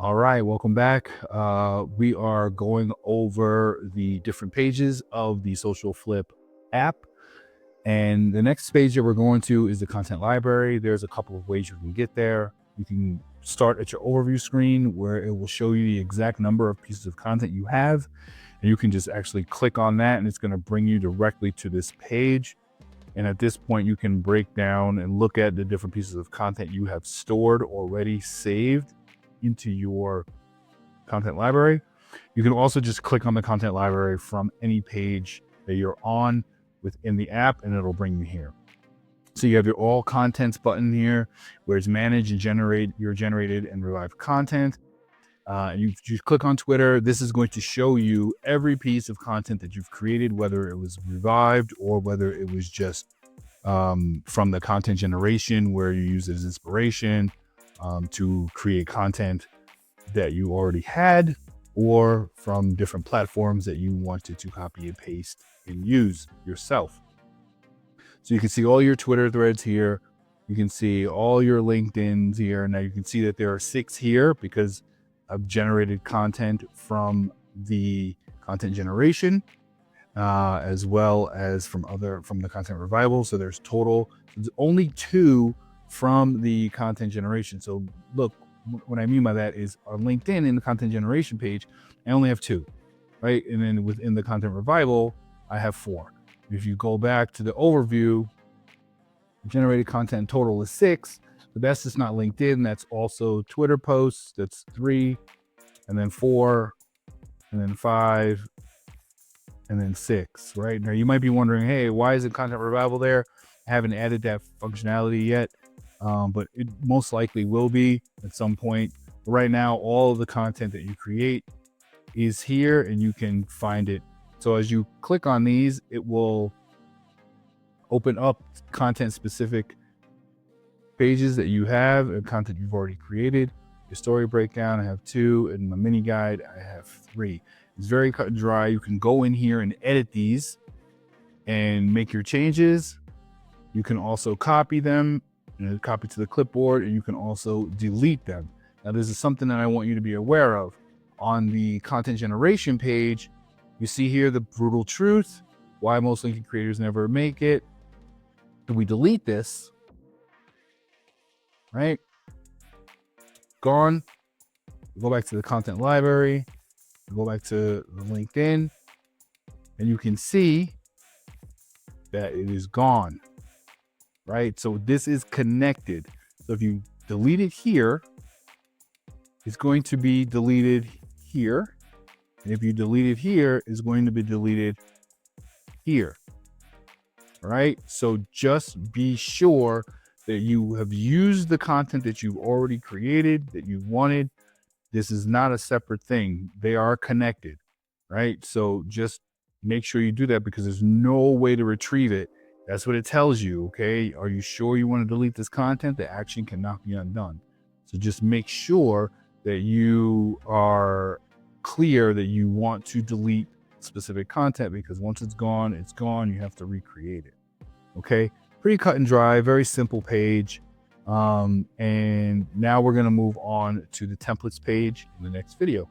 All right, welcome back. We are going over the different pages of the SocialFlip app. And the next page that we're going to is the content library. There's a couple of ways you can get there. You can start at your overview screen where it will show you the exact number of pieces of content you have. And you can just actually click on that and it's going to bring you directly to this page. And at this point, you can break down and look at the different pieces of content you have stored already saved into your content library. You can also just click on the content library from any page that you're on within the app and it'll bring you here. So you have your all contents button here where it's manage and generate your generated and revived content. You click on Twitter. This is going to show you every piece of content that you've created, whether it was revived or whether it was just from the content generation where you use it as inspiration to create content that you already had, or from different platforms that you wanted to copy and paste and use yourself. So you can see all your Twitter threads here. You can see all your LinkedIn's here. Now you can see that there are 6 here because I've generated content from the content generation, as well as from the content revival. So there's only 2 from the content generation. So look, what I mean by that is on LinkedIn in the content generation page, I only have 2, right? And then within the content revival, I have 4. If you go back to the overview, generated content total is 6, but that's just not LinkedIn. That's also Twitter posts. That's 3, and then 4, and then 5, and then 6, right? Now you might be wondering, hey, why isn't content revival there? I haven't added that functionality yet. But it most likely will be at some point. Right now, all of the content that you create is here and you can find it. So as you click on these, it will open up content specific pages that you have and content you've already created. Your story breakdown, I have 2, and my mini guide, I have 3. It's very cut and dry. You can go in here and edit these and make your changes. You can also copy them and copy to the clipboard, and you can also delete them. Now, this is something that I want you to be aware of. On the content generation page, you see here the brutal truth, why most LinkedIn creators never make it. If we delete this, right? Gone. Go back to the content library, go back to the LinkedIn, and you can see that it is gone. Right? So this is connected. So if you delete it here, it's going to be deleted here. And if you delete it here, it's going to be deleted here. All right? So just be sure that you have used the content that you've already created, that you wanted. This is not a separate thing. They are connected, right? So just make sure you do that because there's no way to retrieve it. That's what it tells you, okay? Are you sure you want to delete this content? The action cannot be undone. So just make sure that you are clear that you want to delete specific content because once it's gone, it's gone. You have to recreate it, okay? Pretty cut and dry, very simple page. And now we're going to move on to the templates page in the next video.